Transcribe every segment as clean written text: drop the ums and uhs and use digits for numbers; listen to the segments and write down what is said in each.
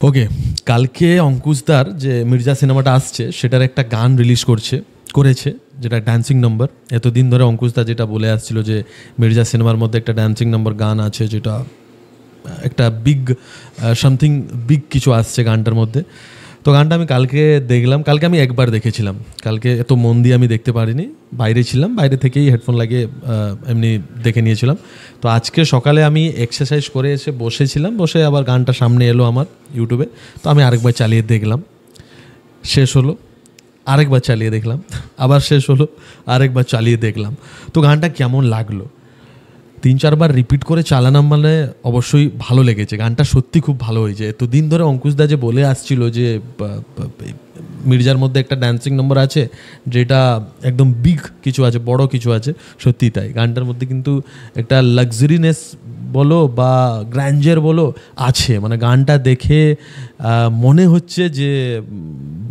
ওকে, কালকে অঙ্কুশদার যে মির্জা সিনেমাটা আসছে সেটার একটা গান রিলিজ করেছে, যেটা ড্যান্সিং নম্বর। এতদিন ধরে অঙ্কুশদা যেটা বলে আসছিল যে মির্জা সিনেমার মধ্যে একটা ড্যান্সিং নম্বর গান আছে, যেটা একটা সামথিং বিগ কিছু আসছে গানটার মধ্যে। তো গানটা আমি কালকে দেখলাম। কালকে আমি একবার দেখেছিলাম, কালকে এত মন দিয়ে আমি দেখতে পারিনি, বাইরে ছিলাম, বাইরে থেকেই হেডফোন লাগিয়ে এমনি দেখে নিয়েছিলাম। তো আজকে সকালে আমি এক্সারসাইজ করে এসে বসে আবার গানটা সামনে এলো আমার ইউটিউবে। তো আমি আরেকবার চালিয়ে দেখলাম, শেষ হলো, আরেকবার চালিয়ে দেখলাম, আবার শেষ হলো, আরেকবার চালিয়ে দেখলাম। তো গানটা কেমন লাগলো, 3-4 বার রিপিট করে চালালাম, মানে অবশ্যই ভালো লেগেছে। গানটা সত্যি খুব ভালো হয়েছে। এতদিন ধরে অঙ্কুশদা যে বলে আসছিল যে মির্জার মধ্যে একটা ড্যান্সিং নম্বর আছে যেটা একদম বিগ কিছু আছে, বড় কিছু আছে, সত্যি তাই। গানটার মধ্যে কিন্তু একটা লাক্সারিনেস বলো বা গ্র্যান্ডার বলো আছে। মানে গানটা দেখে মনে হচ্ছে যে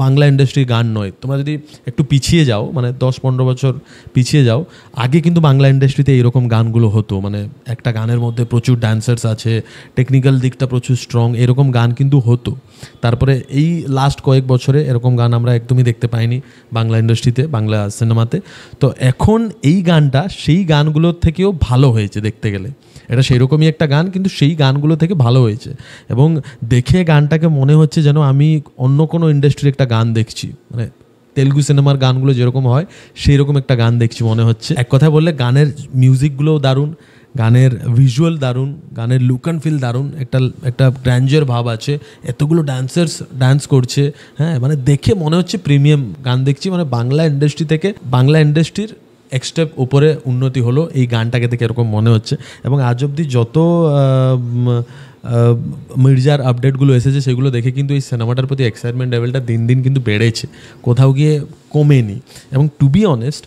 বাংলা ইন্ডাস্ট্রির গান নয়। তোমরা যদি একটু পিছিয়ে যাও, মানে 10-15 বছর পিছিয়ে যাও, আগে কিন্তু বাংলা ইন্ডাস্ট্রিতে এরকম গানগুলো হতো। মানে একটা গানের মধ্যে প্রচুর ড্যান্সার্স আছে, টেকনিক্যাল দিকটা প্রচুর স্ট্রং, এরকম গান কিন্তু হতো। তারপরে এই লাস্ট কয়েক বছরে এরকম গান আমরা একদমই দেখতে পাইনি বাংলা ইন্ডাস্ট্রিতে, বাংলা সিনেমাতে। তো এখন এই গানটা সেই গানগুলোর থেকেও ভালো হয়েছে দেখতে গেলে। এটা সেরকমই একটা গান, কিন্তু সেই গানগুলো থেকে ভালো হয়েছে। এবং দেখে গানটাকে মনে হচ্ছে যেন আমি অন্য কোনো ইন্ডাস্ট্রির একটা গান দেখছি। মানে তেলুগু সিনেমার গানগুলো যেরকম হয় সেই রকম একটা গান দেখছি মনে হচ্ছে। এক কথায় বললে গানের মিউজিকগুলোও দারুণ, গানের ভিজুয়াল দারুণ, গানের লুক অ্যান্ড ফিল দারুণ, একটা গ্র্যান্ডার ভাব আছে, এতগুলো ড্যান্সার্স ডান্স করছে। হ্যাঁ, মানে দেখে মনে হচ্ছে প্রিমিয়াম গান দেখছি। মানে বাংলা ইন্ডাস্ট্রি থেকে বাংলা ইন্ডাস্ট্রির এক স্টেপ উপরে উন্নতি হলো এই গানটাকে দেখে, এরকম মনে হচ্ছে। এবং আজ অবধি যত মির্জার আপডেটগুলো এসেছে সেগুলো দেখে কিন্তু এই সিনেমাটার প্রতি এক্সাইটমেন্ট লেভেলটা দিন দিন কিন্তু বেড়েছে, কোথাও গিয়ে কমেনি। এবং টু বি অনেস্ট,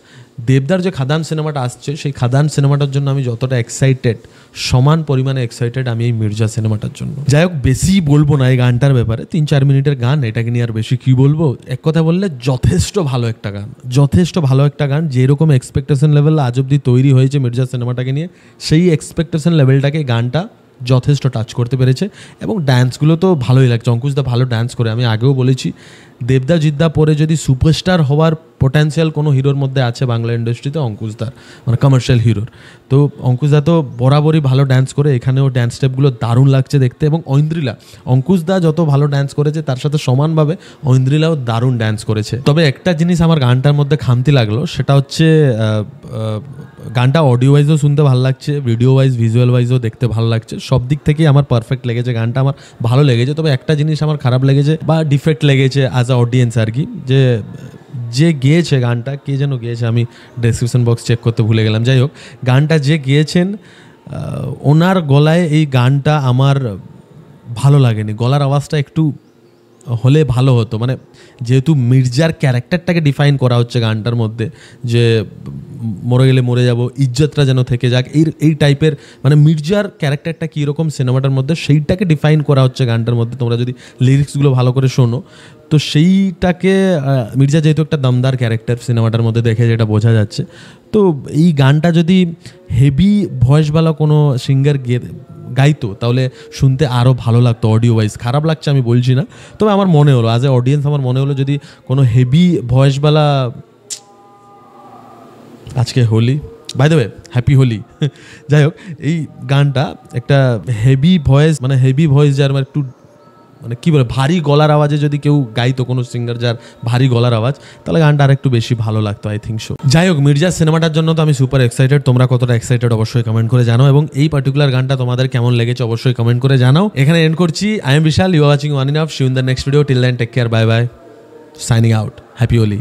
দেবদার যে খাদান সিনেমাটা আসছে, সেই খাদান সিনেমাটার জন্য আমি যতটা এক্সাইটেড, সমান পরিমাণে এক্সাইটেড আমি এই মির্জা সিনেমাটার জন্য। যাই হোক, বেশি বলবো না এই গানটার ব্যাপারে, 3-4 মিনিটের গান, এটাকে নিয়ে আর বেশি কী বলবো। এক কথা বললে যথেষ্ট ভালো একটা গান, যথেষ্ট ভালো একটা গান। যেরকম এক্সপেকটেশন লেভেল আজ অবধি তৈরি হয়েছে মির্জা সিনেমাটাকে নিয়ে, সেই এক্সপেকটেশন লেভেলটাকে গানটা যথেষ্ট টাচ করতে পেরেছে। এবং ডান্সগুলো তো ভালোই লাগছে, অঙ্কুশদা ভালো ডান্স করে। আমি আগেও বলেছি, দেবদা জিদ্দা পরে যদি সুপারস্টার হওয়ার পোটেন্সিয়াল কোনো হিরোর মধ্যে আছে বাংলা ইন্ডাস্ট্রিতে, অঙ্কুশদার, মানে কমার্শিয়াল হিরোর। তো অঙ্কুশদা তো বরাবরই ভালো ডান্স করে, এখানেও ডান্স স্টেপগুলো দারুণ লাগছে দেখতে। এবং ঐন্দ্রিলা, অঙ্কুশদা যত ভালো ডান্স করেছে তার সাথে সমানভাবে ঐন্দ্রিলাও দারুণ ডান্স করেছে। তবে একটা জিনিস আমার গানটার মধ্যে খামতি লাগলো, সেটা হচ্ছে গানটা অডিও ওয়াইজও শুনতে ভালো লাগছে, ভিডিও ওয়াইজ ভিজুয়াল ওয়াইজও দেখতে ভালো লাগছে। সব দিক থেকেই আমার পারফেক্ট লেগেছে, গানটা আমার ভালো লেগেছে। তবে একটা জিনিস আমার খারাপ লেগেছে বা ডিফেক্ট লেগেছে অ্যাজ আ অডিয়েন্স আর কি, যে গেয়েছে গানটা, কে যেন গেয়েছে, আমি ডেসক্রিপশন বক্স চেক করতে ভুলে গেলাম। যাই হোক, গানটা যে গেয়েছেন ওনার গলায় এই গানটা আমার ভালো লাগেনি। গলার আওয়াজটা একটু হলে ভালো হতো। মানে যেহেতু মির্জার ক্যারেক্টারটাকে ডিফাইন করা হচ্ছে গানটার মধ্যে, যে মরে গেলে মরে যাব, ইজ্জতটা যেন থেকে যাক, এই টাইপের, মানে মির্জার ক্যারেক্টারটা কীরকম সিনেমাটার মধ্যে সেইটাকে ডিফাইন করা হচ্ছে গানটার মধ্যে। তোমরা যদি লিরিক্সগুলো ভালো করে শোনো তো সেইটাকে, মির্জা যেহেতু একটা দমদার ক্যারেক্টার সিনেমাটার মধ্যে দেখে যেটা বোঝা যাচ্ছে। তো এই গানটা যদি হেভি ভয়েসওয়ালা কোনো সিঙ্গার গাইতো তাহলে শুনতে আরও ভালো লাগতো অডিও ওয়াইজ। খারাপ লাগছে আমি বলছি না, তবে আমার মনে হলো অ্যাজ এ অডিয়েন্স, আমার মনে হলো যদি কোনো হেভি ভয়েসওয়ালা, আজকে Holi, by the way happy Holi, যাই হোক, এই গানটা একটা হেভি ভয়েস, মানে হেভি ভয়েস যার, মানে একটু মানে কী বলে, ভারী গলার আওয়াজে যদি কেউ গাইতো, কোনো সিঙ্গার যার ভারী গলার আওয়াজ, তাহলে গানটা আর একটু বেশি ভালো লাগতো, আই থিঙ্ক সো। যাই হোক, মির্জা সিনেমাটার জন্য তো আমি সুপার এক্সাইটেড। তোমরা কতটা এক্সাইটেড অবশ্যই কমেন্ট করে জানাও, এবং এই পার্টিকুলার গানটা তোমাদের কেমন লেগেছে অবশ্যই কমেন্ট করে জানাও। এখানে এন্ড করছি। I am Vishal, you are watching one enough. See you in the next video. Till then take care, bye bye, signing out, happy Holi.